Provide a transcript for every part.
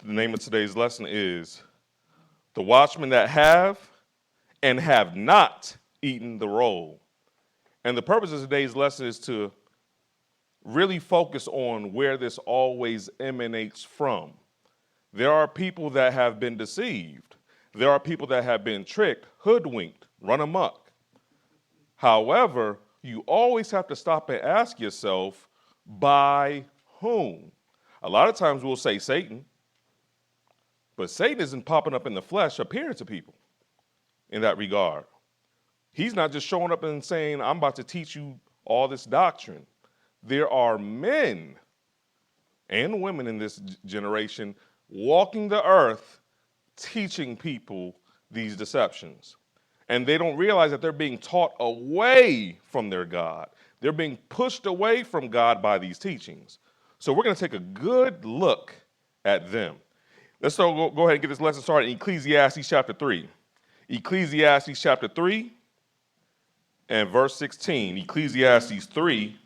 The name of today's lesson is The Watchmen That Have and Have Not Eaten the Roll. And the purpose of today's lesson is to really focus on where this always emanates from. There are people that have been deceived. There are people that have been tricked, hoodwinked, run amok. However, you always have to stop and ask yourself, by whom? A lot of times we'll say Satan, but Satan isn't popping up in the flesh, appearing to people in that regard. He's not just showing up and saying, I'm about to teach you all this doctrine. There are men and women in this generation walking the earth teaching people these deceptions. And they don't realize that they're being taught away from their God. They're being pushed away from God by these teachings. So we're going to take a good look at them. Let's go ahead and get this lesson started in Ecclesiastes chapter 3. Ecclesiastes chapter 3 and verse 16. Ecclesiastes 3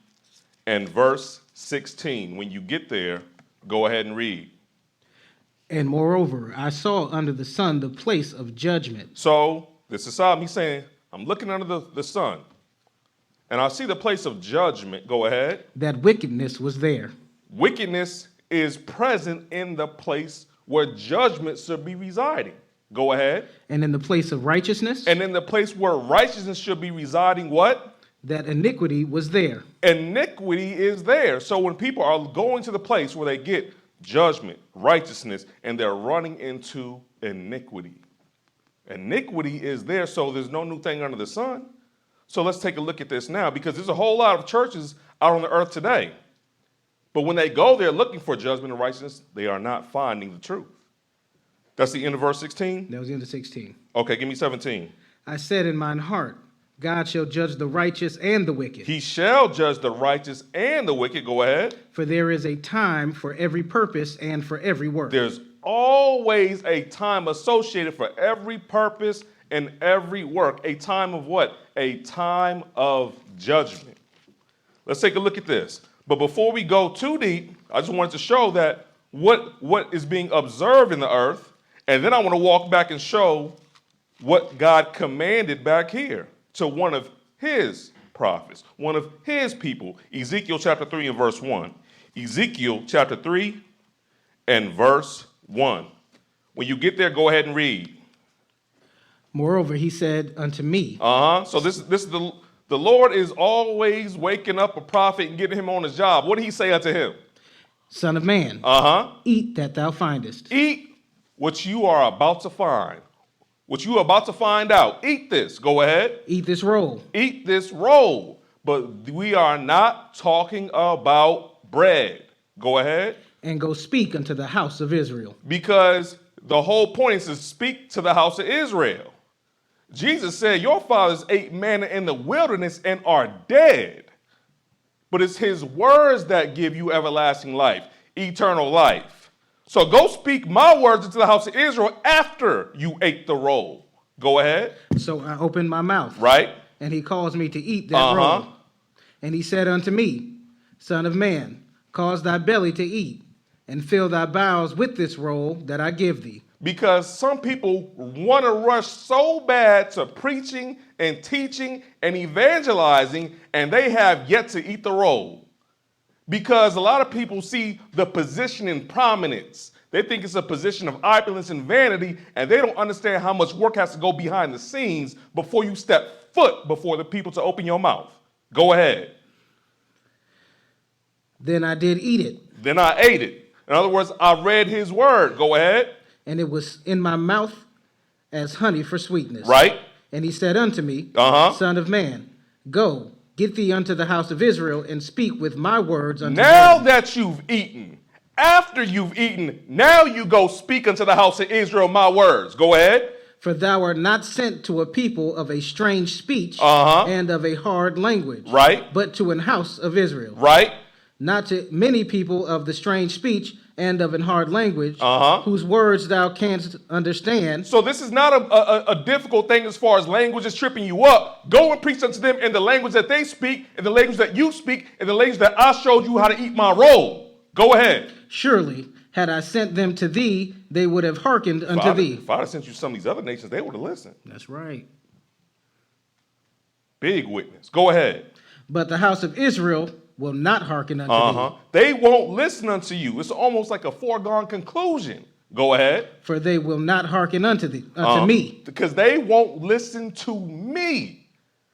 and verse 16. When you get there, go ahead and read. And moreover, I saw under the sun the place of judgment. So this is Solomon. He's saying, I'm looking under the sun, and I see the place of judgment. Go ahead. That wickedness was there. Wickedness is present in the place where judgment should be residing. Go ahead. And in the place of righteousness. And in the place where righteousness should be residing, what? That iniquity was there. Iniquity is there. So when people are going to the place where they get judgment, righteousness, and they're running into iniquity. Iniquity is there, so there's no new thing under the sun. So let's take a look at this now, because there's a whole lot of churches out on the earth today. But when they go there looking for judgment and righteousness, they are not finding the truth. That's the end of verse 16? That was the end of 16. Okay, give me 17. I said in mine heart, God shall judge the righteous and the wicked. He shall judge the righteous and the wicked. Go ahead. For there is a time for every purpose and for every work. There's always a time associated for every purpose and every work. A time of what? A time of judgment. Let's take a look at this. But before we go too deep, I just wanted to show that what is being observed in the earth, and then I want to walk back and show what God commanded back here to one of his prophets, one of his people. Ezekiel chapter 3 and verse 1. Ezekiel chapter 3 and verse 1. When you get there, go ahead and read. Moreover, he said unto me. So this is the Lord is always waking up a prophet and getting him on his job. What did he say unto him? Son of man, eat that thou findest. Eat what you are about to find. What you are about to find out. Eat this. Go ahead. Eat this roll. Eat this roll. But we are not talking about bread. Go ahead. And go speak unto the house of Israel. Because the whole point is to speak to the house of Israel. Jesus said, your fathers ate manna in the wilderness and are dead. But it's his words that give you everlasting life, eternal life. So go speak my words into the house of Israel after you ate the roll. Go ahead. So I opened my mouth. Right. And he caused me to eat that roll. And he said unto me, Son of man, cause thy belly to eat, and fill thy bowels with this roll that I give thee. Because some people want to rush so bad to preaching and teaching and evangelizing, and they have yet to eat the roll. Because a lot of people see the position in prominence. They think it's a position of opulence and vanity, and they don't understand how much work has to go behind the scenes before you step foot before the people to open your mouth. Go ahead. Then I did eat it. Then I ate it. In other words, I read his word. Go ahead. And it was in my mouth as honey for sweetness. Right. And he said unto me, Son of man, go, get thee unto the house of Israel, and speak with my words unto them. Now that you've eaten, after you've eaten, now you go speak unto the house of Israel my words. Go ahead. For thou art not sent to a people of a strange speech and of a hard language. Right. But to an house of Israel. Right. Not to many people of the strange speech and of an hard language, whose words thou canst understand. So this is not a difficult thing as far as language is tripping you up. Go and preach unto them in the language that they speak, in the language that you speak, in the language that I showed you how to eat my roll. Go ahead. Surely Had I sent them to thee, they would have hearkened unto thee. If I'd have sent you some of these other nations, they would have listened. That's right. Big witness. Go ahead. But the house of Israel will not hearken unto thee. They won't listen unto you. It's almost like a foregone conclusion. Go ahead. For they will not hearken unto thee, unto me. Because they won't listen to me.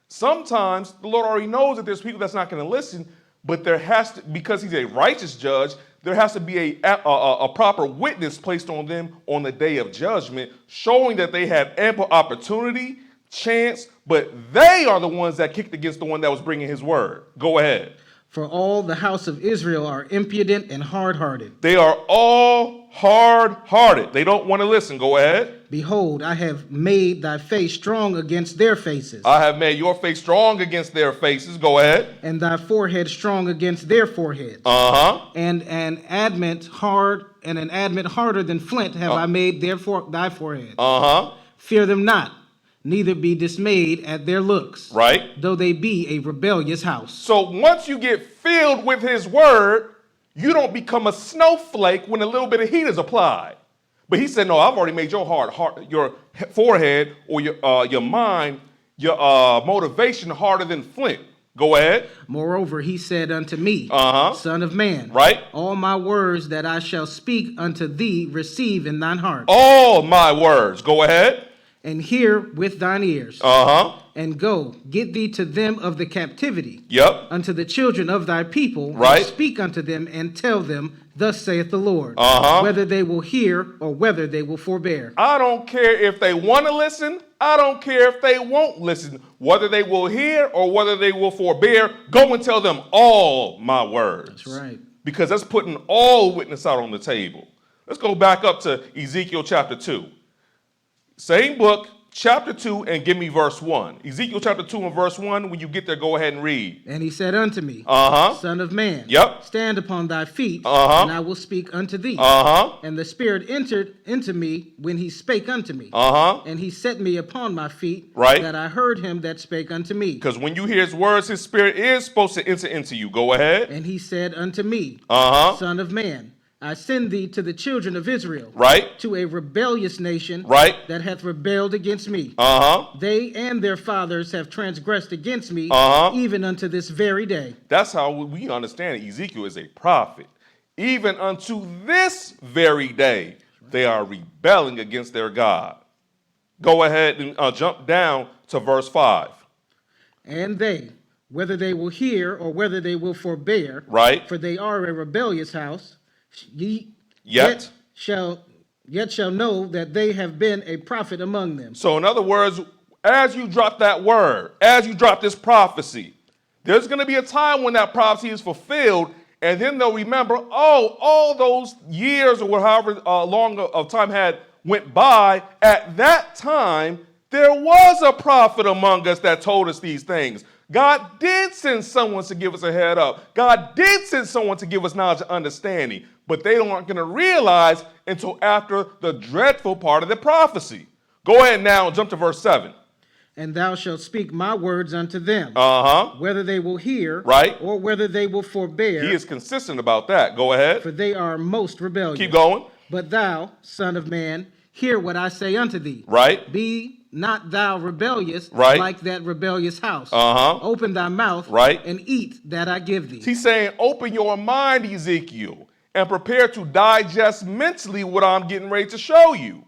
Sometimes the Lord already knows that there's people that's not going to listen, but there has to, because he's a righteous judge, there has to be a proper witness placed on them on the day of judgment, showing that they had ample opportunity, chance, but they are the ones that kicked against the one that was bringing his word. Go ahead. For all the house of Israel are impudent and hard-hearted. They are all hard-hearted. They don't want to listen. Go ahead. Behold, I have made thy face strong against their faces. I have made your face strong against their faces. Go ahead. And thy forehead strong against their foreheads. And an adamant harder than flint have I made thy forehead. Fear them not, neither be dismayed at their looks. Right. Though they be a rebellious house. So once you get filled with his word, you don't become a snowflake when a little bit of heat is applied. But he said, no, I've already made your your forehead or your mind, your motivation harder than flint. Go ahead. Moreover, he said unto me, Son of man, right? All my words that I shall speak unto thee receive in thine heart. All my words. Go ahead. And hear with thine ears. And go, get thee to them of the captivity. Yep. Unto the children of thy people. Right. And speak unto them and tell them, thus saith the Lord. Whether they will hear or whether they will forbear. I don't care if they want to listen. I don't care if they won't listen. Whether they will hear or whether they will forbear, go and tell them all my words. That's right. Because that's putting all witness out on the table. Let's go back up to Ezekiel chapter 2. Same book, chapter 2, and give me verse 1. Ezekiel chapter 2 and verse 1, when you get there, go ahead and read. And he said unto me, Son of man, stand upon thy feet, and I will speak unto thee. And the Spirit entered into me when he spake unto me. And he set me upon my feet, that I heard him that spake unto me. Because when you hear his words, his Spirit is supposed to enter into you. Go ahead. And he said unto me, Son of man, I send thee to the children of Israel, to a rebellious nation, that hath rebelled against me. They and their fathers have transgressed against me, even unto this very day. That's how we understand it. Ezekiel is a prophet. Even unto this very day, they are rebelling against their God. Go ahead and jump down to verse 5. And they, whether they will hear or whether they will forbear, for they are a rebellious house, yet shall know that they have been a prophet among them. So in other words, as you drop that word, as you drop this prophecy, there's going to be a time when that prophecy is fulfilled, and then they'll remember, all those years or however long of time had went by, at that time, there was a prophet among us that told us these things. God did send someone to give us a head up. God did send someone to give us knowledge and understanding. But they aren't going to realize until after the dreadful part of the prophecy. Go ahead now and jump to verse 7. And thou shalt speak my words unto them, whether they will hear or whether they will forbear. He is consistent about that. Go ahead. For they are most rebellious. Keep going. But thou, son of man, hear what I say unto thee. Be not thou rebellious like that rebellious house. Open thy mouth and eat that I give thee. He's saying, open your mind, Ezekiel, and prepare to digest mentally what I'm getting ready to show you.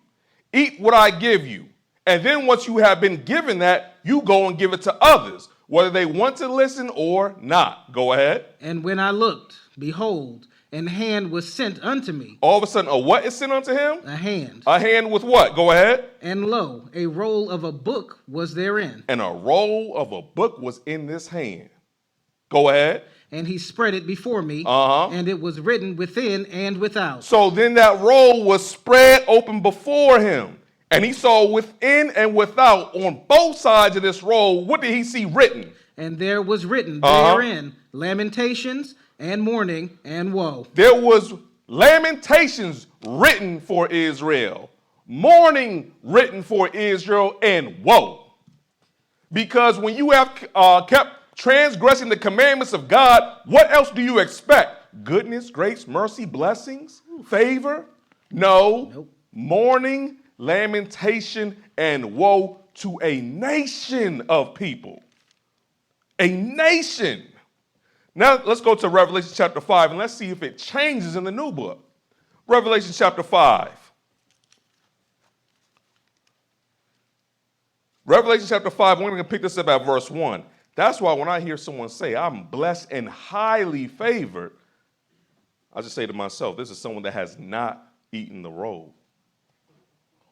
Eat what I give you. And then once you have been given that, you go and give it to others, whether they want to listen or not. Go ahead. And when I looked, behold, an hand was sent unto me. All of a sudden, a what is sent unto him? A hand. A hand with what? Go ahead. And lo, a roll of a book was therein. And a roll of a book was in this hand. Go ahead. And he spread it before me, and it was written within and without. So then that roll was spread open before him, and he saw within and without on both sides of this roll. What did he see written? And there was written therein lamentations and mourning and woe. There was lamentations written for Israel, mourning written for Israel, and woe. Because when you have kept transgressing the commandments of God, what else do you expect? goodness, grace, mercy, blessings, favor? No. Nope. Mourning, lamentation, and woe to a nation of people. A nation. Now let's go to Revelation chapter 5 and let's see if it changes in the new book. Revelation chapter 5. Revelation chapter 5, we're going to pick this up at verse 1. That's why when I hear someone say, I'm blessed and highly favored, I just say to myself, this is someone that has not eaten the roll.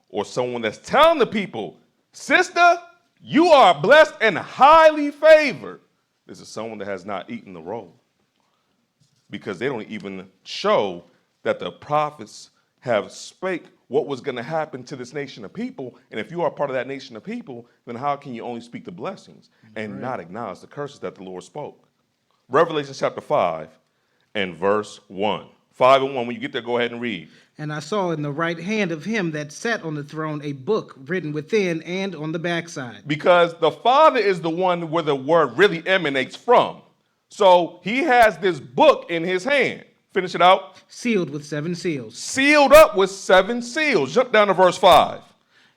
Or someone that's telling the people, sister, you are blessed and highly favored. This is someone that has not eaten the roll. Because they don't even show that the prophets have spake what was going to happen to this nation of people. And if you are part of that nation of people, then how can you only speak the blessings and not acknowledge the curses that the Lord spoke? Revelation chapter 5 and verse 1. 5 and 1, when you get there, go ahead and read. And I saw in the right hand of him that sat on the throne a book written within and on the backside. Because the Father is the one where the word really emanates from. So he has this book in his hand. Finish it out. Sealed with 7 seals. Sealed up with 7 seals. Jump down to verse 5.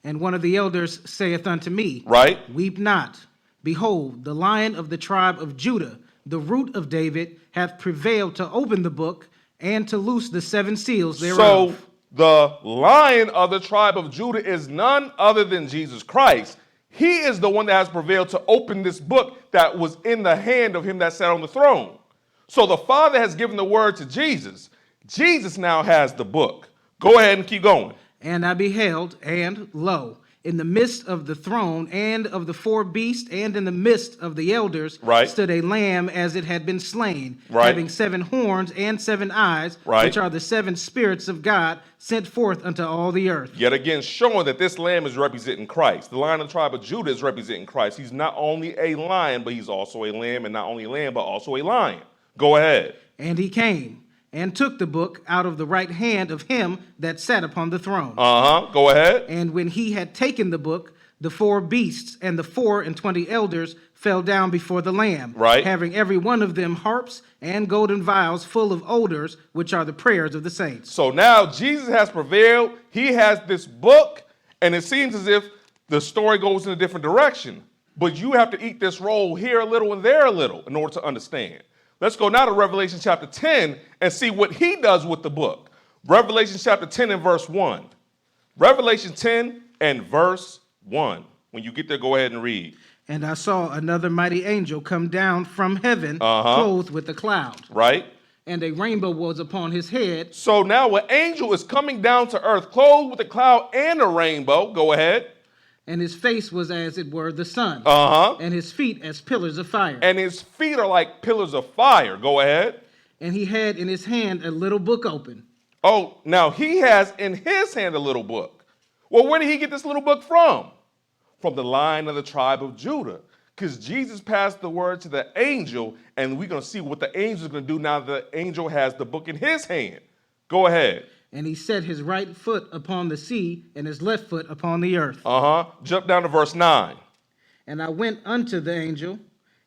And one of the elders saith unto me, right? Weep not. Behold, the Lion of the tribe of Judah, the root of David, hath prevailed to open the book and to loose the 7 seals thereof. So the Lion of the tribe of Judah is none other than Jesus Christ. He is the one that has prevailed to open this book that was in the hand of him that sat on the throne. So the Father has given the word to Jesus. Jesus now has the book. Go ahead and keep going. And I beheld, and lo, in the midst of the throne and of the 4 beasts and in the midst of the elders stood a lamb as it had been slain, having 7 horns and 7 eyes, which are the 7 spirits of God sent forth unto all the earth. Yet again, showing that this lamb is representing Christ. The Lion of the tribe of Judah is representing Christ. He's not only a lion, but he's also a lamb, and not only a lamb, but also a lion. Go ahead. And he came and took the book out of the right hand of him that sat upon the throne. Go ahead. And when he had taken the book, the 4 beasts and the 24 elders fell down before the Lamb, having every one of them harps and golden vials full of odors, which are the prayers of the saints. So now Jesus has prevailed. He has this book, and it seems as if the story goes in a different direction. But you have to eat this roll here a little and there a little in order to understand. Let's go now to Revelation chapter 10 and see what he does with the book. Revelation chapter 10 and verse 1. Revelation 10 and verse 1. When you get there, go ahead and read. And I saw another mighty angel come down from heaven, clothed with a cloud. And a rainbow was upon his head. So now an angel is coming down to earth, clothed with a cloud and a rainbow. Go ahead. And his face was as it were the sun. And his feet as pillars of fire. And his feet are like pillars of fire. Go ahead. And he had in his hand a little book open. Oh, now he has in his hand a little book. Well, where did he get this little book from? From the Lion of the tribe of Judah. Because Jesus passed the word to the angel, and we're going to see what the angel is going to do now that the angel has the book in his hand. Go ahead. And he set his right foot upon the sea, and his left foot upon the earth. Jump down to verse 9. And I went unto the angel,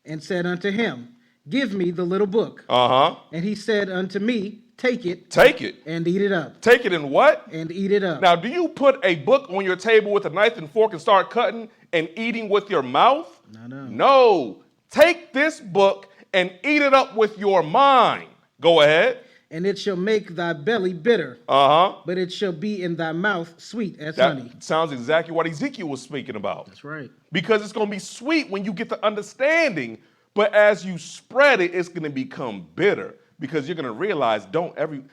and said unto him, Give me the little book. And he said unto me, Take it. Take it. And eat it up. Take it and what? And eat it up. Now, do you put a book on your table with a knife and fork and start cutting and eating with your mouth? No. Take this book and eat it up with your mind. Go ahead. And it shall make thy belly bitter. But it shall be in thy mouth sweet as honey. That sounds exactly what Ezekiel was speaking about. That's right. Because it's going to be sweet when you get the understanding, but as you spread it, it's going to become bitter. Because you're going to realize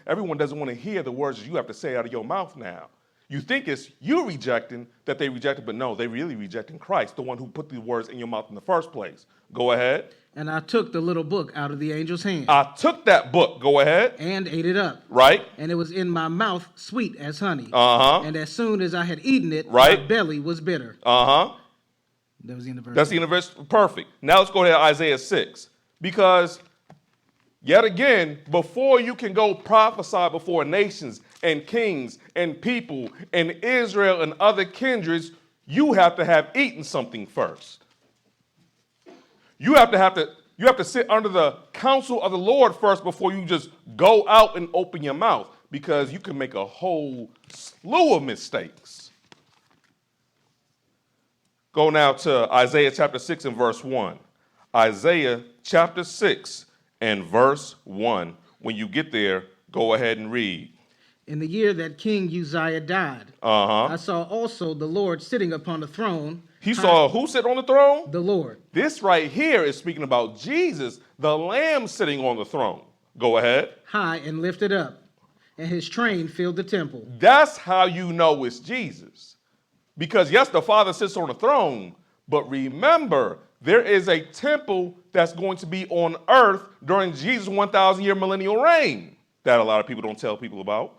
everyone doesn't want to hear the words you have to say out of your mouth now. You think it's you rejecting that they rejected, but no, they really rejecting Christ, the one who put the words in your mouth in the first place. Go ahead. And I took the little book out of the angel's hand. I took that book. Go ahead. And ate it up. And it was in my mouth sweet as honey. And as soon as I had eaten it, my belly was bitter. That was the end of verse. That's the end of verse. Perfect. Now let's go to Isaiah 6. Because yet again, before you can go prophesy before nations and kings and people and Israel and other kindreds, you have to have eaten something first. You have to You have to sit under the counsel of the Lord first before you just go out and open your mouth, because you can make a whole slew of mistakes. Go now to Isaiah chapter 6 and verse 1. Isaiah chapter 6 and verse 1. When you get there, go ahead and read. In the year that King Uzziah died, I saw also the Lord sitting upon the throne. He saw who sit on the throne? The Lord. This right here is speaking about Jesus, the Lamb sitting on the throne. Go ahead. High and lifted up, and his train filled the temple. That's how you know it's Jesus. Because yes, the Father sits on the throne, but remember, there is a temple that's going to be on earth during Jesus' 1,000-year millennial reign that a lot of people don't tell people about.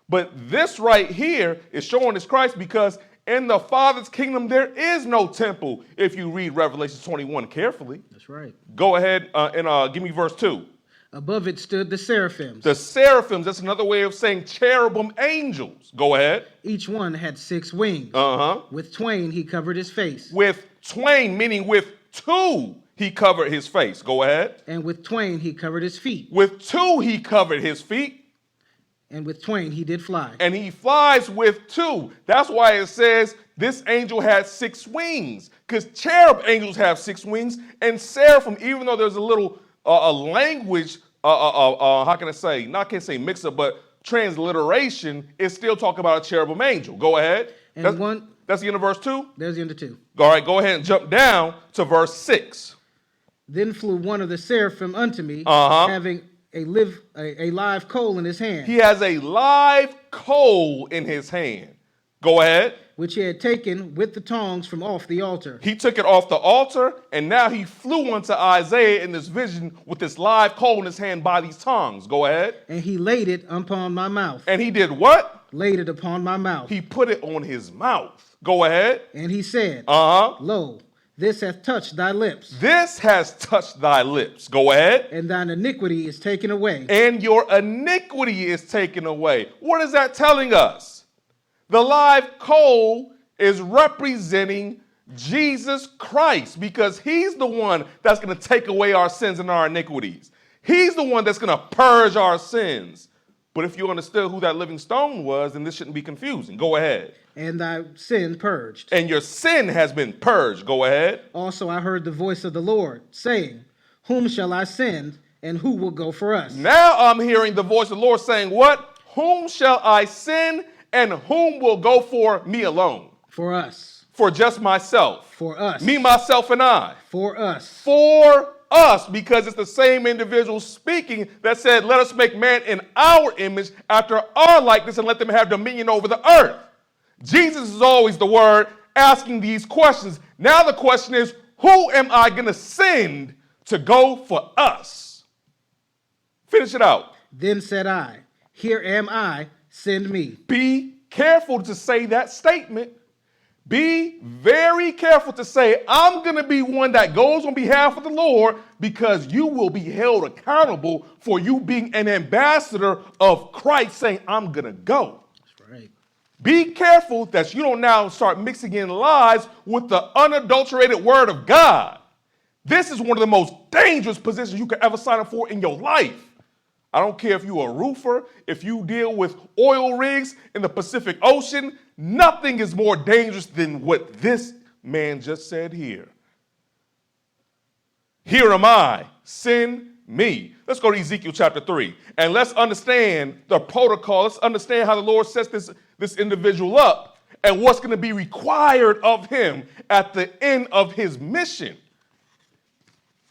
But this right here is showing it's Christ, because in the Father's kingdom, there is no temple if you read Revelation 21 carefully. That's right. Go ahead and give me verse 2. Above it stood the seraphims. The seraphims, that's another way of saying cherubim angels. Go ahead. Each one had 6 wings. With twain he covered his face. With twain, meaning with 2 he covered his face. Go ahead. And with twain he covered his feet. With 2 he covered his feet. And with twain he did fly. And he flies with 2. That's why it says this angel had 6 wings. Because cherub angels have 6 wings. And seraphim, even though there's a little a language, how can I say, not can't say mix up, but transliteration, is still talking about a cherubim angel. Go ahead. And that's the end of verse 2? There's the end of 2. All right, go ahead and jump down to verse 6. Then flew one of the seraphim unto me, having a live coal in his hand. He has a live coal in his hand. Go ahead. Which he had taken with the tongs from off the altar. He took it off the altar, and now he flew unto Isaiah in this vision with this live coal in his hand by these tongs. Go ahead. And he laid it upon my mouth. And he did what? Laid it upon my mouth. He put it on his mouth. Go ahead. And he said, Lo, this hath touched thy lips. This has touched thy lips. Go ahead. And thine iniquity is taken away. And your iniquity is taken away. What is that telling us? The live coal is representing Jesus Christ, because he's the one that's going to take away our sins and our iniquities. He's the one that's going to purge our sins. But if you understood who that living stone was, then this shouldn't be confusing. Go ahead. And thy sin purged. And your sin has been purged. Go ahead. Also I heard the voice of the Lord saying, Whom shall I send, and who will go for us? Now I'm hearing the voice of the Lord saying, what? Whom shall I send, and whom will go for me alone? For us. For just myself. For us. Me, myself, and I. For us. For us, because it's the same individual speaking that said, let us make man in our image after our likeness and let them have dominion over the earth. Jesus is always the word asking these questions. Now the question is, who am I going to send to go for us? Finish it out. Then said I, here am I, send me. Be careful to say that statement. Be very careful to say, I'm going to be one that goes on behalf of the Lord, because you will be held accountable for you being an ambassador of Christ, saying, I'm going to go. That's right. Be careful that you don't now start mixing in lies with the unadulterated word of God. This is one of the most dangerous positions you could ever sign up for in your life. I don't care if you're a roofer, if you deal with oil rigs in the Pacific Ocean, nothing is more dangerous than what this man just said here. Here am I, send me. Let's go to Ezekiel chapter 3, and let's understand the protocol. Let's understand how the Lord sets this individual up and what's going to be required of him at the end of his mission.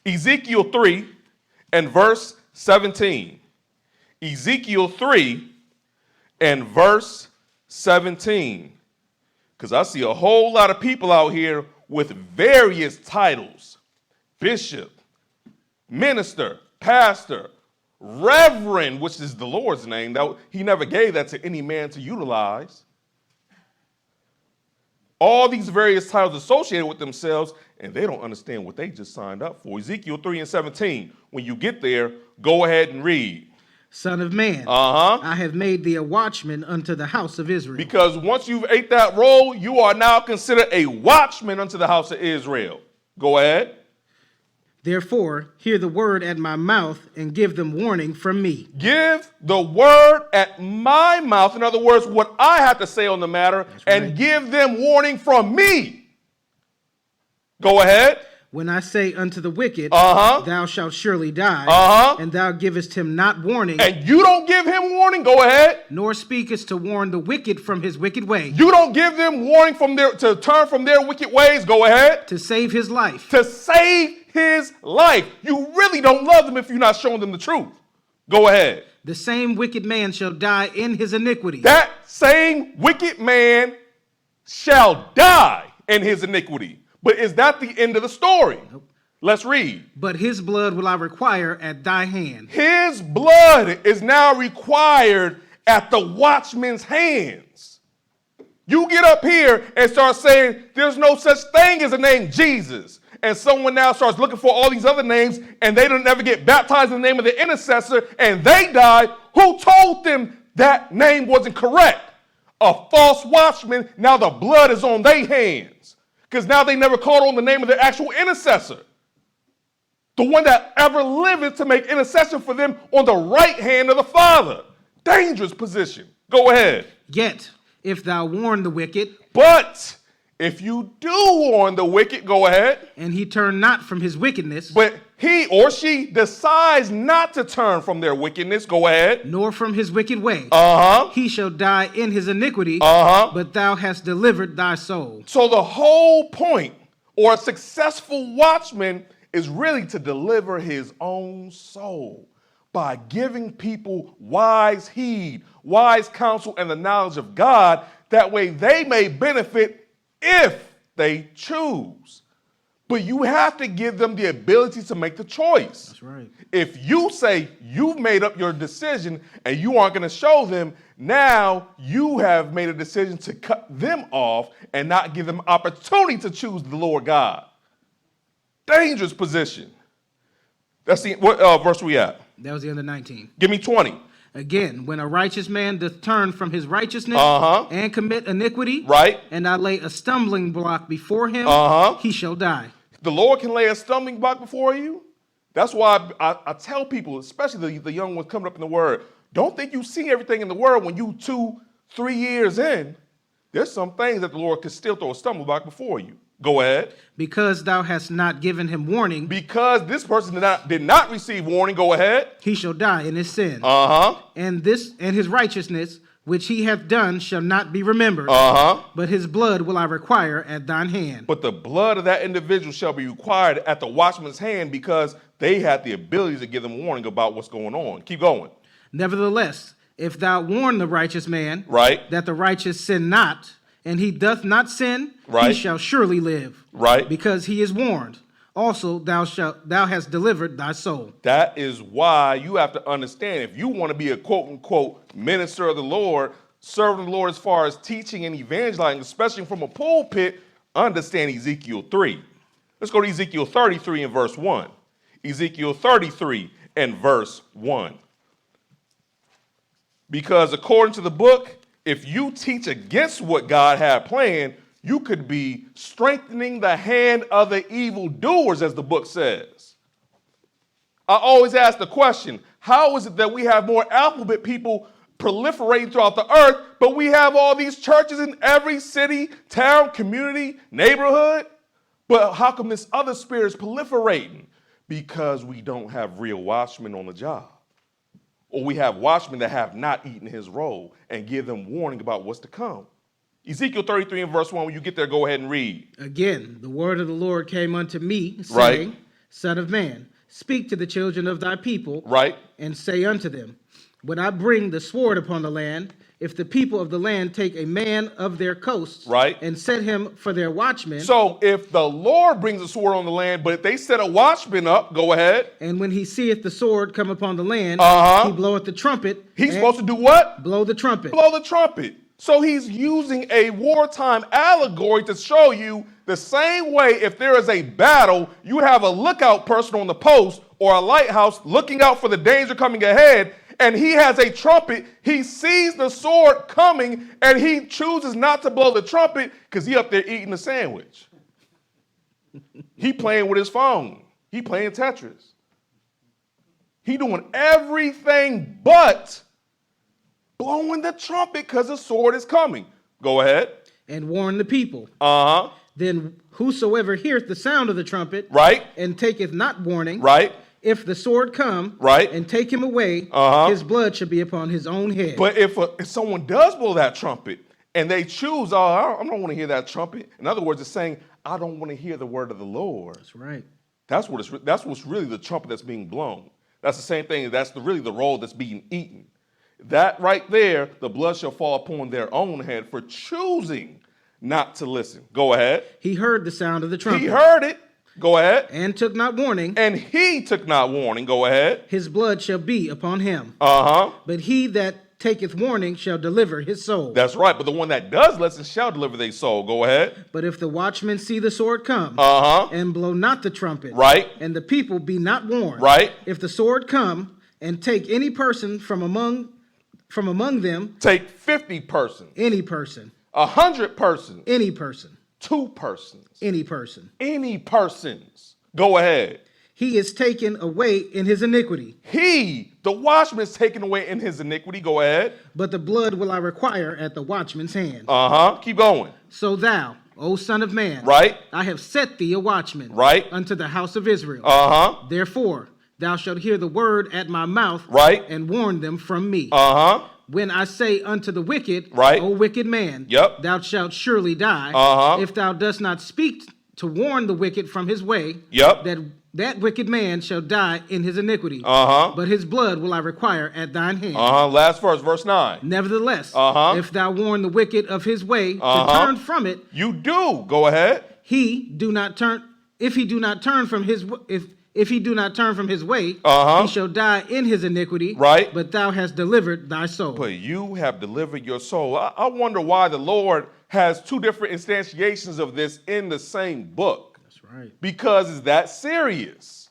Ezekiel 3 and verse 17. Ezekiel 3 and verse 17. Because I see a whole lot of people out here with various titles. Bishop, minister, pastor, reverend, which is the Lord's name. That he never gave that to any man to utilize. All these various titles associated with themselves, and they don't understand what they just signed up for. Ezekiel 3 and 17. When you get there, go ahead and read. Son of man, I have made thee a watchman unto the house of Israel. Because once you've ate that roll, you are now considered a watchman unto the house of Israel. Go ahead. Therefore, hear the word at my mouth and give them warning from me. Give the word at my mouth. In other words, what I have to say on the matter, and give them warning from me. Go ahead. When I say unto the wicked, thou shalt surely die, and thou givest him not warning. And you don't give him warning, go ahead. Nor speakest to warn the wicked from his wicked way. You don't give them warning to turn from their wicked ways, go ahead. To save his life. To save his life. You really don't love them if you're not showing them the truth. Go ahead. The same wicked man shall die in his iniquity. That same wicked man shall die in his iniquity. But is that the end of the story? Nope. Let's read. But his blood will I require at thy hand. His blood is now required at the watchman's hands. You get up here and start saying there's no such thing as a name Jesus. And someone now starts looking for all these other names and they don't ever get baptized in the name of the intercessor and they die. Who told them that name wasn't correct? A false watchman. Now the blood is on their hands. Because now they never called on the name of the actual intercessor. The one that ever lived to make intercession for them on the right hand of the Father. Dangerous position. Go ahead. Yet, if thou warn the wicked. But if you do warn the wicked, go ahead. And he turn not from his wickedness. But he or she decides not to turn from their wickedness, go ahead. Nor from his wicked way. He shall die in his iniquity. But thou hast delivered thy soul. So the whole point, or a successful watchman, is really to deliver his own soul by giving people wise heed, wise counsel, and the knowledge of God. That way they may benefit if they choose. But you have to give them the ability to make the choice. That's right. If you say you've made up your decision and you aren't going to show them, now you have made a decision to cut them off and not give them opportunity to choose the Lord God. Dangerous position. That's the what verse we at? That was the end of 19. Give me 20. Again, when a righteous man doth turn from his righteousness and commit iniquity, and I lay a stumbling block before him, he shall die. The Lord can lay a stumbling block before you. That's why I tell people, especially the young ones coming up in the Word, don't think you see everything in the Word when you 2-3 years in. There's some things that the Lord could still throw a stumbling block before you. Go ahead. Because thou hast not given him warning. Because this person did not receive warning. Go ahead. He shall die in his sin. And his righteousness, which he hath done, shall not be remembered. But his blood will I require at thine hand. But the blood of that individual shall be required at the watchman's hand because they had the ability to give them warning about what's going on. Keep going. Nevertheless, if thou warn the righteous man, that the righteous sin not, and he doth not sin, he shall surely live. Because he is warned. Also, thou hast delivered thy soul. That is why you have to understand, if you want to be a quote-unquote minister of the Lord, serving the Lord as far as teaching and evangelizing, especially from a pulpit, understand Ezekiel 3. Let's go to Ezekiel 33 and verse 1. Ezekiel 33 and verse 1. Because according to the book, if you teach against what God had planned, you could be strengthening the hand of the evildoers, as the book says. I always ask the question, how is it that we have more alphabet people proliferating throughout the earth, but we have all these churches in every city, town, community, neighborhood? But how come this other spirit is proliferating? Because we don't have real watchmen on the job. Or we have watchmen that have not eaten his roll and give them warning about what's to come. Ezekiel 33 and verse 1, when you get there, go ahead and read. Again, the word of the Lord came unto me, saying, Son of man, speak to the children of thy people, and say unto them, when I bring the sword upon the land, if the people of the land take a man of their coasts, and set him for their watchman. So if the Lord brings a sword on the land, but if they set a watchman up, go ahead. And when he seeth the sword come upon the land, he bloweth the trumpet. He's supposed to do what? Blow the trumpet. Blow the trumpet. So he's using a wartime allegory to show you the same way if there is a battle, you have a lookout person on the post or a lighthouse looking out for the danger coming ahead, and he has a trumpet. He sees the sword coming, and he chooses not to blow the trumpet because he up there eating a sandwich. He playing with his phone. He playing Tetris. He doing everything but blowing the trumpet because the sword is coming. Go ahead. And warn the people. Uh-huh. Then whosoever heareth the sound of the trumpet, right, and taketh not warning, right, if the sword come, right, and take him away, his blood shall be upon his own head. But if someone does blow that trumpet and they choose, I don't want to hear that trumpet. In other words, it's saying, I don't want to hear the word of the Lord. That's right. That's what's really the trumpet that's being blown. That's the same thing. That's really the roll that's being eaten. That right there, the blood shall fall upon their own head for choosing not to listen. Go ahead. He heard the sound of the trumpet. He heard it. Go ahead. And took not warning. And he took not warning. Go ahead. His blood shall be upon him. Uh-huh. But he that taketh warning shall deliver his soul. That's right. But the one that does listen shall deliver their soul. Go ahead. But if the watchman see the sword come, and blow not the trumpet, right, and the people be not warned, right, if the sword come and take any person from among them, take 50 persons, any person, 100 persons, any person, 2 persons, any person, any persons. Go ahead. He is taken away in his iniquity. The watchman, is taken away in his iniquity. Go ahead. But the blood will I require at the watchman's hand. Keep going. So thou, O son of man, right, I have set thee a watchman, right, unto the house of Israel. Therefore, thou shalt hear the word at my mouth, right, and warn them from me. When I say unto the wicked, right, O wicked man, yep, thou shalt surely die, if thou dost not speak to warn the wicked from his way, yep, that wicked man shall die in his iniquity, but his blood will I require at thine hand. Last verse, verse 9. Nevertheless, if thou warn the wicked of his way to turn from it, you do. Go ahead. If he do not turn from his way, he shall die in his iniquity. Right. But thou hast delivered thy soul. But you have delivered your soul. I wonder why the Lord has 2 different instantiations of this in the same book. That's right. Because it's that serious.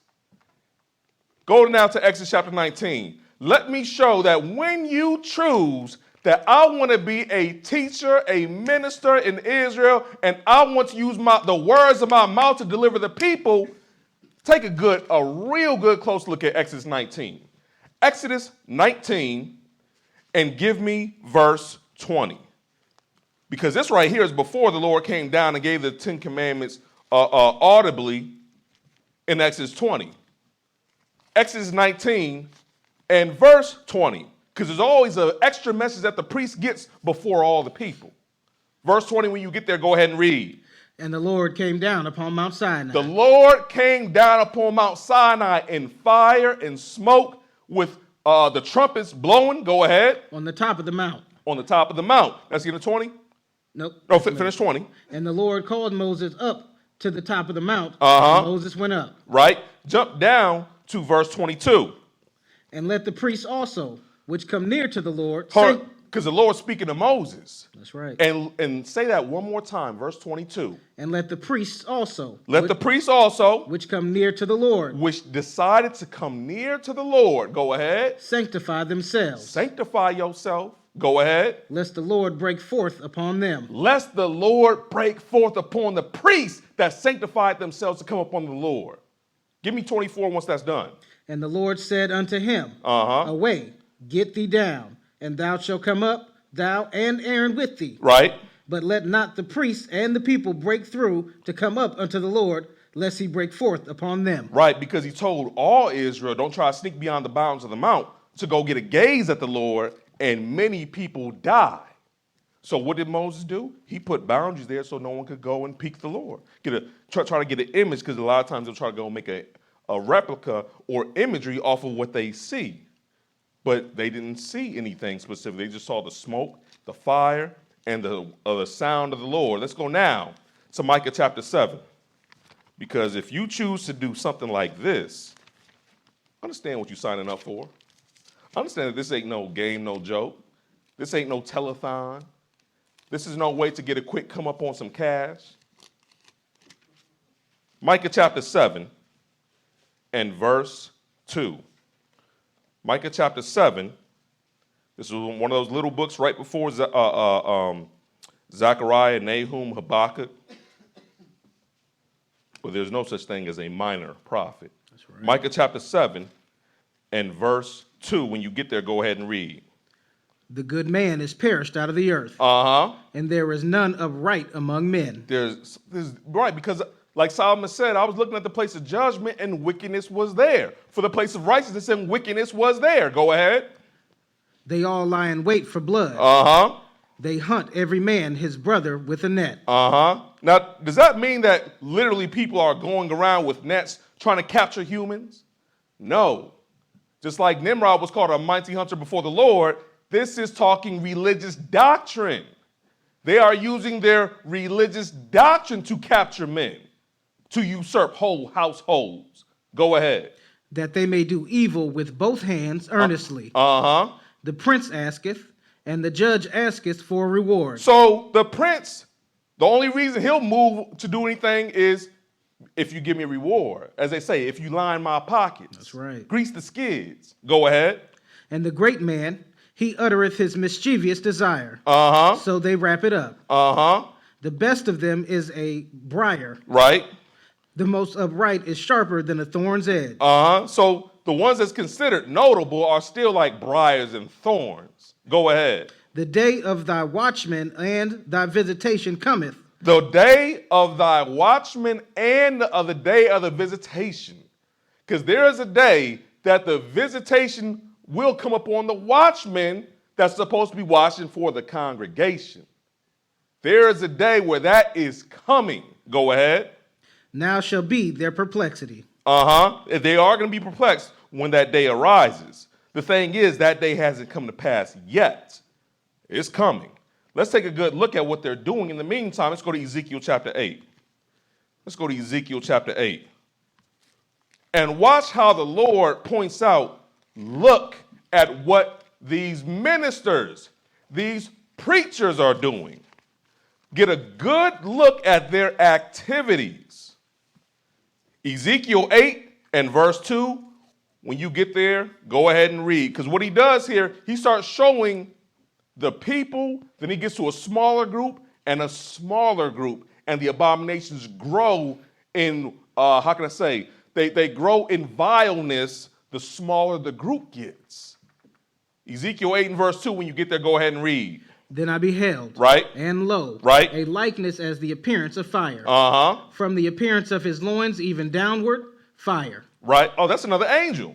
Go now to Exodus chapter 19. Let me show that when you choose that I want to be a teacher, a minister in Israel, and I want to use the words of my mouth to deliver the people, take a real good close look at Exodus 19. Exodus 19, and give me verse 20. Because this right here is before the Lord came down and gave the 10 commandments audibly in Exodus 20. Exodus 19 and verse 20. Because there's always an extra message that the priest gets before all the people. Verse 20, when you get there, go ahead and read. And the Lord came down upon Mount Sinai. The Lord came down upon Mount Sinai in fire and smoke with the trumpets blowing. Go ahead. On the top of the mount. On the top of the mount. That's the end of 20? Nope. No, finish 20. And the Lord called Moses up to the top of the mount. And Moses went up. Right. Jump down to verse 22. And let the priests also, which come near to the Lord, because the Lord's speaking to Moses. That's right. And say that one more time, verse 22. And let the priests also. Which come near to the Lord. Which decided to come near to the Lord. Go ahead. Sanctify themselves. Sanctify yourself. Go ahead. Lest the Lord break forth upon them. Lest the Lord break forth upon the priests that sanctified themselves to come upon the Lord. Give me 24 once that's done. And the Lord said unto him, Away, get thee down, and thou shalt come up, thou and Aaron with thee. Right. But let not the priests and the people break through to come up unto the Lord, lest he break forth upon them. Right, because he told all Israel, don't try to sneak beyond the bounds of the mount to go get a gaze at the Lord, and many people die. So what did Moses do? He put boundaries there so no one could go and peek the Lord. Try to get an image, because a lot of times they'll try to go make a replica or imagery off of what they see. But they didn't see anything specific. They just saw the smoke, the fire, and the sound of the Lord. Let's go now to Micah chapter 7. Because if you choose to do something like this, understand what you're signing up for. Understand that this ain't no game, no joke. This ain't no telethon. This is no way to get a quick come up on some cash. Micah chapter 7 and verse 2. Micah chapter 7. This is one of those little books right before Zechariah, Nahum, Habakkuk. for there's no such thing as a minor prophet. That's right. Micah chapter 7 and verse 2. When you get there, go ahead and read. The good man is perished out of the earth. And there is none upright among men. There's right, because like Solomon said, I was looking at the place of judgment and wickedness was there. For the place of righteousness and wickedness was there. Go ahead. They all lie in wait for blood. They hunt every man his brother with a net. Now, does that mean that literally people are going around with nets trying to capture humans? No. Just like Nimrod was called a mighty hunter before the Lord, this is talking religious doctrine. They are using their religious doctrine to capture men, to usurp whole households. Go ahead. That they may do evil with both hands earnestly. The prince asketh, and the judge asketh for a reward. So the prince, the only reason he'll move to do anything is if you give me a reward. As they say, if you line my pockets. That's right. Grease the skids. Go ahead. And the great man, he uttereth his mischievous desire. So they wrap it up. The best of them is a briar. Right. The most upright is sharper than a thorn's edge. So the ones that's considered notable are still like briars and thorns. Go ahead. The day of thy watchman and thy visitation cometh. The day of thy watchman and the day of the visitation. Because there is a day that the visitation will come upon the watchman that's supposed to be watching for the congregation. There is a day where that is coming. Go ahead. Now shall be their perplexity. They are going to be perplexed when that day arises. The thing is, that day hasn't come to pass yet. It's coming. Let's take a good look at what they're doing. In the meantime, let's go to Ezekiel chapter 8. Let's go to Ezekiel chapter 8. And watch how the Lord points out, look at what these ministers, these preachers are doing. Get a good look at their activities. Ezekiel 8 and verse 2, when you get there, go ahead and read. Because what he does here, he starts showing the people, then he gets to a smaller group and a smaller group. And the abominations grow in, they grow in vileness the smaller the group gets. Ezekiel 8 and verse 2, when you get there, go ahead and read. Then I beheld, right, and lo, right, a likeness as the appearance of fire. From the appearance of his loins even downward, fire. Right. Oh, that's another angel.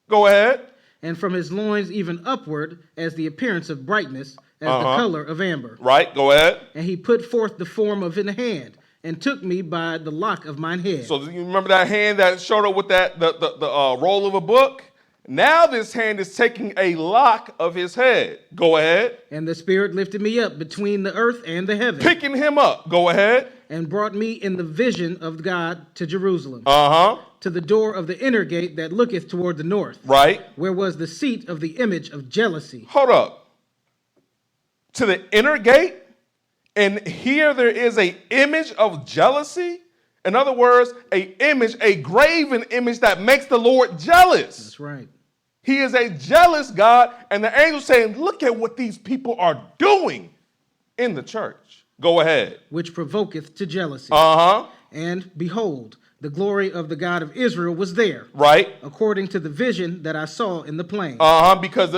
Go ahead. And from his loins even upward, as the appearance of brightness, as the color of amber. Right. Go ahead. And he put forth the form of an hand, and took me by the lock of mine head. So you remember that hand that showed up with that the roll of a book? Now this hand is taking a lock of his head. Go ahead. And the Spirit lifted me up between the earth and the heaven. Picking him up. Go ahead. And brought me in the vision of God to Jerusalem. To the door of the inner gate that looketh toward the north. Right. Where was the seat of the image of jealousy. Hold up. To the inner gate? And here there is an image of jealousy? In other words, a graven image that makes the Lord jealous. That's right. He is a jealous God, and the angel saying, look at what these people are doing in the church. Go ahead. Which provoketh to jealousy. And behold, the glory of the God of Israel was there. Right. According to the vision that I saw in the plain. Because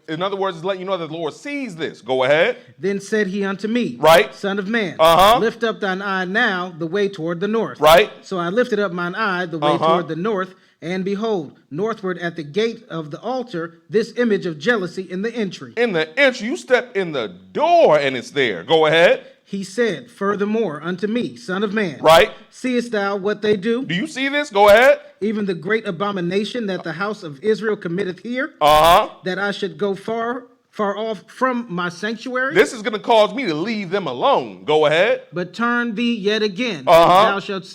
in other words, it's letting you know that the Lord sees this. Go ahead. Then said he unto me, right, Son of man, lift up thine eye now the way toward the north. Right. So I lifted up mine eye the way toward the north, and behold, northward at the gate of the altar, this image of jealousy in the entry. In the entry, you step in the door and it's there. Go ahead. He said, furthermore, unto me, Son of man, right, seest thou what they do? Do you see this? Go ahead. Even the great abomination that the house of Israel committeth here, that I should go far off from my sanctuary. This is going to cause me to leave them alone. Go ahead. But turn thee yet again, and thou shalt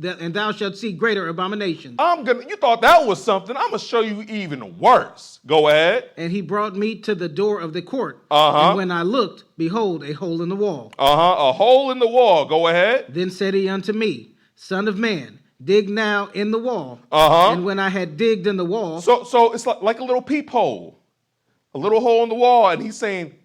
and thou shalt see greater abominations. You thought that was something. I'm going to show you even worse. Go ahead. And he brought me to the door of the court. And when I looked, behold, a hole in the wall. A hole in the wall. Go ahead. Then said he unto me, Son of man, dig now in the wall. And when I had digged in the wall. So it's like a little peephole. A little hole in the wall. And he's saying,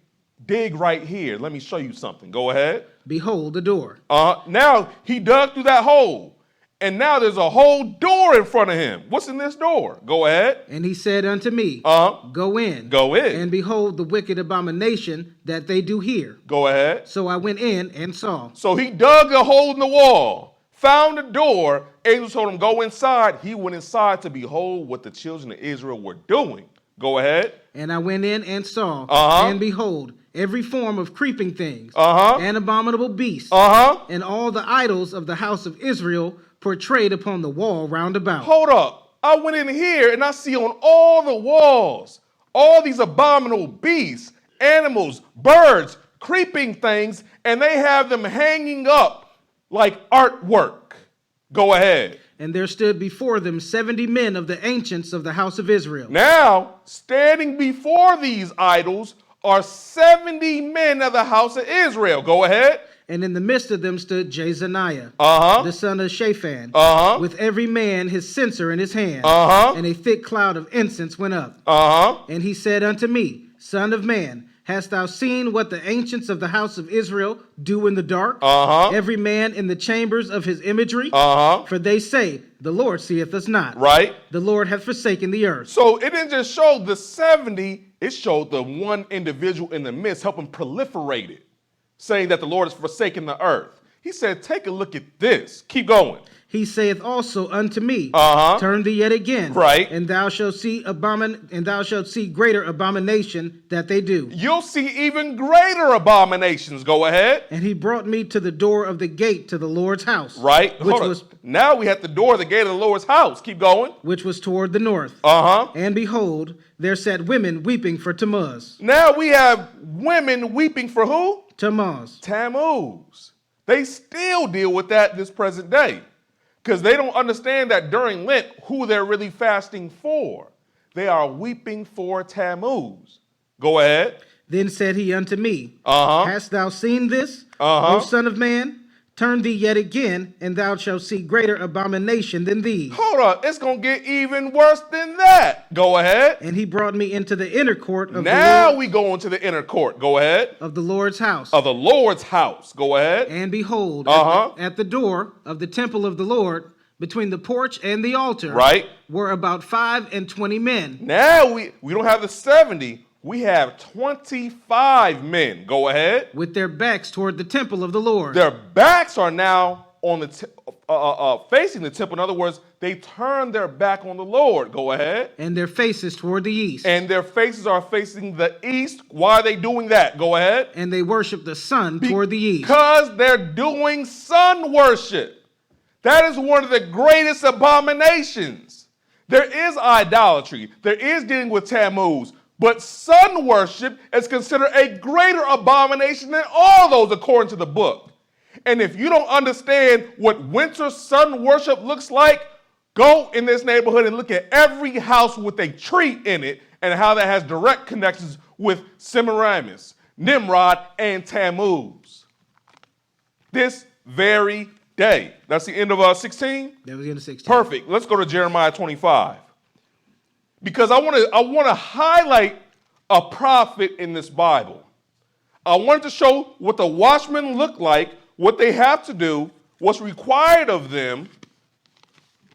dig right here. Let me show you something. Go ahead. behold, a door. Now he dug through that hole. And now there's a whole door in front of him. What's in this door? Go ahead. And he said unto me, Go in. Go in. And behold the wicked abomination that they do here. Go ahead. So I went in and saw. So he dug a hole in the wall, found a door. Angels told him, go inside. He went inside to behold what the children of Israel were doing. Go ahead. And I went in and saw, and behold, every form of creeping things, and abominable beasts, and all the idols of the house of Israel portrayed upon the wall round about. Hold up. I went in here and I see on all the walls, all these abominable beasts, animals, birds, creeping things, and they have them hanging up like artwork. Go ahead. And there stood before them 70 men of the ancients of the house of Israel. Now, standing before these idols are 70 men of the house of Israel. Go ahead. And in the midst of them stood Jezaniah, the son of Shaphan, with every man his censer in his hand, and a thick cloud of incense went up. And he said unto me, Son of man, hast thou seen what the ancients of the house of Israel do in the dark? Every man in the chambers of his imagery? For they say, the Lord seeth us not. Right. The Lord hath forsaken the earth. So it didn't just show the 70, it showed the one individual in the midst helping proliferate it, saying that the Lord has forsaken the earth. He said, take a look at this. Keep going. He saith also unto me, turn thee yet again, right, and thou shalt see greater abomination that they do. You'll see even greater abominations. Go ahead. And he brought me to the door of the gate to the Lord's house. Right. Now we have the door of the gate of the Lord's house. Keep going. Which was toward the north. And behold, there sat women weeping for Tammuz. Now we have women weeping for who? Tammuz. Tammuz. They still deal with that this present day, because they don't understand that during Lent, who they're really fasting for. They are weeping for Tammuz. Go ahead. Then said he unto me, Hast thou seen this, O son of man? Turn thee yet again, and thou shalt see greater abomination than these. Hold on, it's going to get even worse than that. Go ahead. And he brought me into the inner court of now we go into the inner court. Go ahead. Of the Lord's house. Of the Lord's house. Go ahead. And behold, at the door of the temple of the Lord, between the porch and the altar, right, were about 25 men. Now we don't have the 70. We have 25 men. Go ahead. With their backs toward the temple of the Lord. Their backs are now on the facing the temple. In other words, they turn their back on the Lord. Go ahead. And their faces toward the east. And their faces are facing the east. Why are they doing that? Go ahead. And they worship the sun toward the east. Because they're doing sun worship. That is one of the greatest abominations. There is idolatry. There is dealing with Tammuz. But sun worship is considered a greater abomination than all those according to the book. And if you don't understand what winter sun worship looks like, go in this neighborhood and look at every house with a tree in it and how that has direct connections with Semiramis, Nimrod, and Tammuz. This very day. That's the end of 16? That was the end of 16. Perfect. Let's go to Jeremiah 25. Because I want to highlight a prophet in this Bible. I wanted to show what the watchmen look like, what they have to do, what's required of them,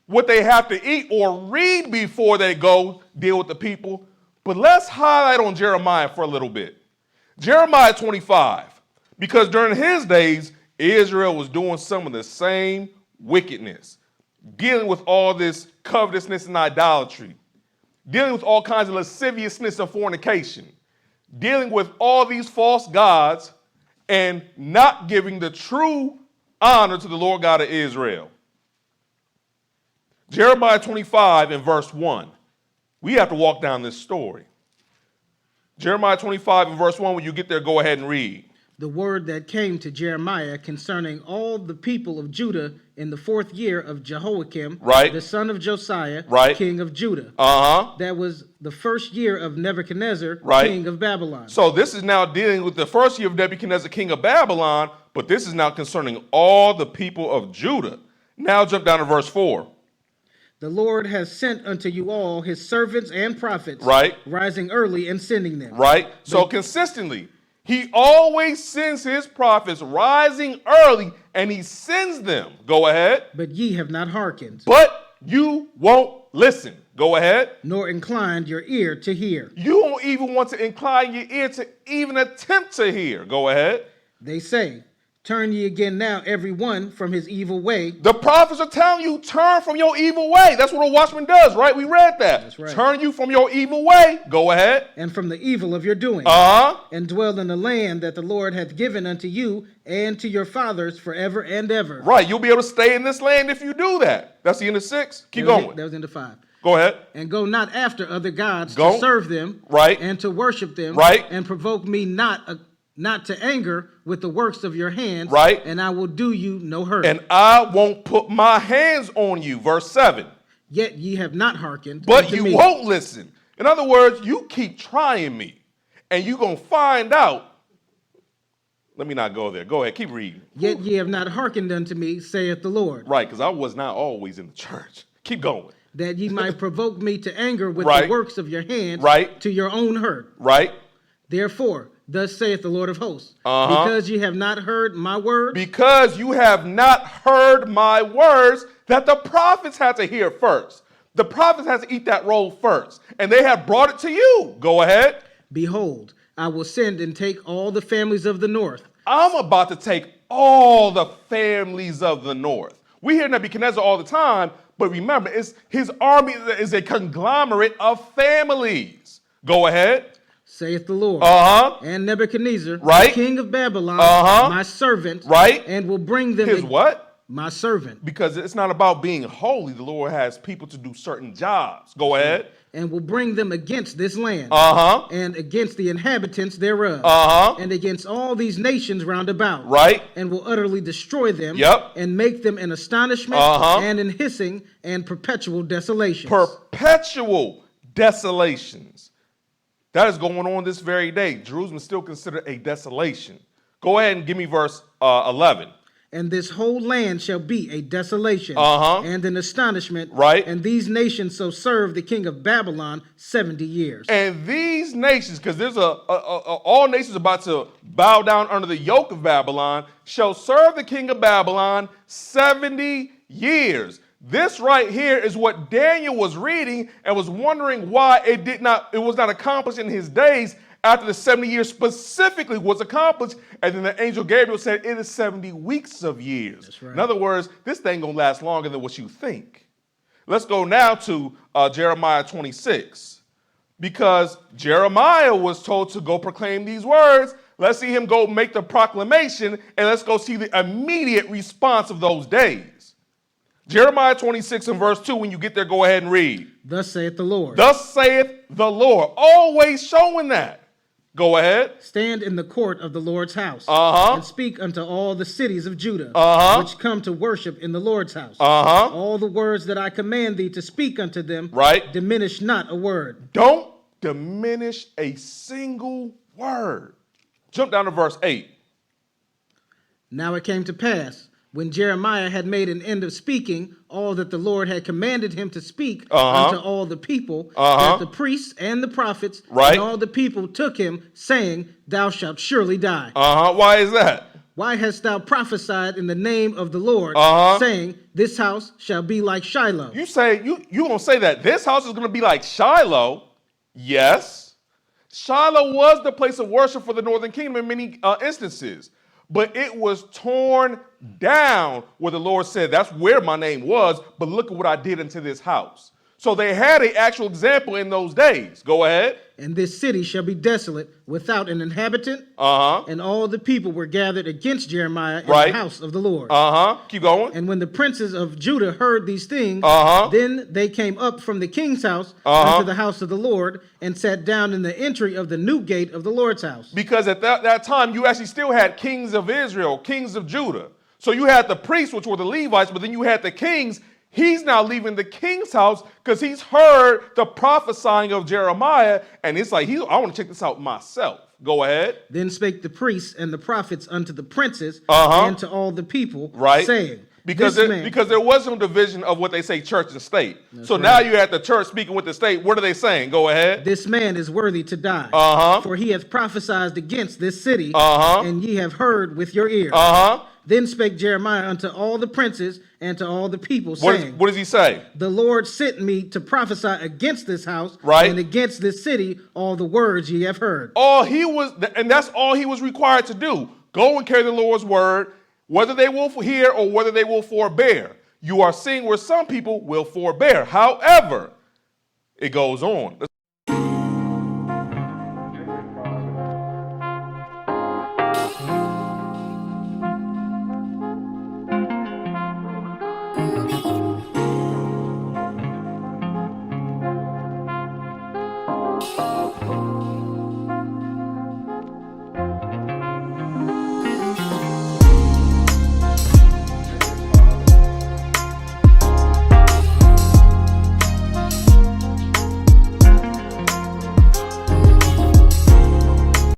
what they have to eat or read before they go deal with the people. But let's highlight on Jeremiah for a little bit. Jeremiah 25, because during his days, Israel was doing some of the same wickedness, dealing with all this covetousness and idolatry, dealing with all kinds of lasciviousness and fornication, dealing with all these false gods, and not giving the true honor to the Lord God of Israel. Jeremiah 25 and verse 1. We have to walk down this story. Jeremiah 25 and verse 1, when you get there, go ahead and read. The word that came to Jeremiah concerning all the people of Judah in the 4th year of Jehoiakim, the son of Josiah, king of Judah. That was the 1st year of Nebuchadnezzar, king of Babylon. So this is now dealing with the 1st year of Nebuchadnezzar, king of Babylon, but this is now concerning all the people of Judah. Now jump down to verse 4. The Lord has sent unto you all his servants and prophets, rising early and sending them. So consistently, He always sends his prophets rising early, and he sends them. Go ahead. But ye have not hearkened. But you won't listen. Go ahead. Nor inclined your ear to hear. You don't even want to incline your ear to even attempt to hear. Go ahead. They say, turn ye again now every one from his evil way. The prophets are telling you, turn from your evil way. That's what a watchman does, right? We read that. That's right. Turn you from your evil way. Go ahead. And from the evil of your doing. And dwell in the land that the Lord hath given unto you and to your fathers forever and ever. Right. You'll be able to stay in this land if you do that. That's the end of 6. Keep going. That was into 5. Go ahead. And go not after other gods to serve them. Right. And to worship them. Right. And provoke me not to anger with the works of your hands. Right. And I will do you no hurt. And I won't put my hands on you. Verse 7. Yet ye have not hearkened. But you won't listen. In other words, you keep trying me. And you're going to find out. Let me not go there. Go ahead. Keep reading. Yet ye have not hearkened unto me, saith the Lord. Right, because I was not always in the church. Keep going. That ye might provoke me to anger with Right. the works of your hands. Right. To your own hurt. Right. Therefore, thus saith the Lord of hosts, because ye have not heard my words. Because you have not heard my words that the prophets had to hear first. The prophets had to eat that roll first. And they have brought it to you. Go ahead. Behold, I will send and take all the families of the north. I'm about to take all the families of the north. We hear Nebuchadnezzar all the time, but remember, his army is a conglomerate of families. Go ahead. Saith the Lord. And Nebuchadnezzar, right. king of Babylon, my servant, right. And will bring them his what? My servant. Because it's not about being holy. The Lord has people to do certain jobs. Go ahead. And will bring them against this land. And against the inhabitants thereof. And against all these nations round about. Right. And will utterly destroy them. Yep. And make them an astonishment and an hissing and perpetual desolations. Perpetual desolations. That is going on this very day. Jerusalem is still considered a desolation. Go ahead and give me verse 11. And this whole land shall be a desolation and an astonishment. Right. And these nations so serve the king of Babylon 70 years. And these nations, because there's all nations about to bow down under the yoke of Babylon, shall serve the king of Babylon 70 years. This right here is what Daniel was reading and was wondering why it was not accomplished in his days after the 70 years specifically was accomplished. And then the angel Gabriel said it is 70 weeks of years. That's right. In other words, this thing gonna last longer than what you think. Let's go now to Jeremiah 26. Because Jeremiah was told to go proclaim these words. Let's see him go make the proclamation, and let's go see the immediate response of those days. Jeremiah 26 and verse 2, when you get there, go ahead and read. Thus saith the Lord. Thus saith the Lord. Always showing that. Go ahead. Stand in the court of the Lord's house and speak unto all the cities of Judah which come to worship in the Lord's house. All the words that I command thee to speak unto them, diminish not a word. Don't diminish a single word. Jump down to verse 8. Now it came to pass, when Jeremiah had made an end of speaking all that the Lord had commanded him to speak unto all the people, that the priests and the prophets and all the people took him, saying, Thou shalt surely die. Why is that? Why hast thou prophesied in the name of the Lord, saying, This house shall be like Shiloh? You say you gonna say that this house is gonna be like Shiloh? Yes. Shiloh was the place of worship for the northern kingdom in many instances. But it was torn down where the Lord said, that's where my name was, but look at what I did into this house. So they had an actual example in those days. Go ahead. And this city shall be desolate without an inhabitant. And all the people were gathered against Jeremiah in the house of the Lord. Keep going. And when the princes of Judah heard these things, then they came up from the king's house unto the house of the Lord and sat down in the entry of the new gate of the Lord's house. Because at that time, you actually still had kings of Israel, kings of Judah. So you had the priests, which were the Levites, but then you had the kings. He's now leaving the king's house because he's heard the prophesying of Jeremiah, and it's like, I want to check this out myself. Go ahead. Then spake the priests and the prophets unto the princes and to all the people, saying, Because there was no division of what they say church and state. So right. Now you're at the church speaking with the state. What are they saying? Go ahead. This man is worthy to die. For he hath prophesied against this city, and ye have heard with your ears. Then spake Jeremiah unto all the princes and to all the people, saying, what does he say? The Lord sent me to prophesy against this house and against this city all the words ye have heard. And that's all he was required to do. Go and carry the Lord's word, whether they will hear or whether they will forbear. You are seeing where some people will forbear. However, it goes on.